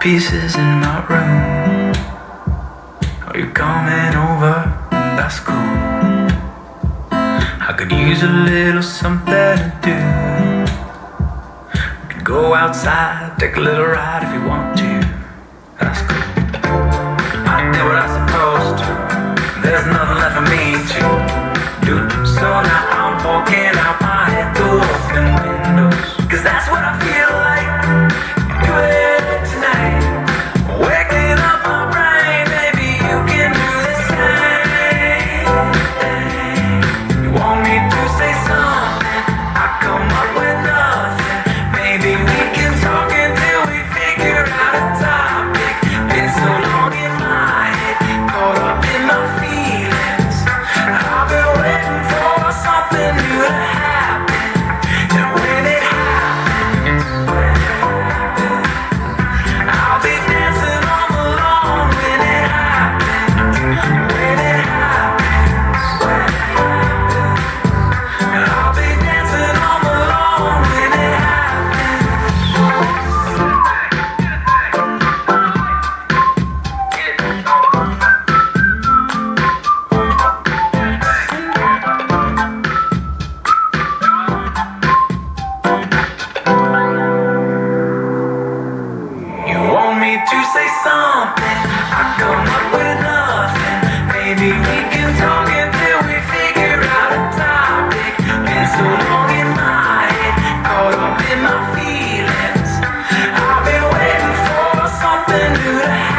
pieces in my room. Are you coming over? That's cool. I could use a little something to do. We could go outside, take a little ride if you want to. That's cool. I did what I was supposed to. There's nothing left for me to do. So now I'm walking out my head through open windows. Cause that's what I feel like. Do it tonight. Waking up my brain, maybe you can do the same. You want me to say something? I come up with nothing. Maybe we can talk until we figure out a topic. Been so long in my head, caught up in my feelings. I've been waiting for something new to happen. And when it happens, I'll be dancing on the lawn when it happens. When it happens, I'll be dancing on the lawn when it You want me to say something? I come up with nothing. Maybe we can talk until we figure out a topic. Been so long in my head, caught up in my feelings. I've been waiting for something new to happen.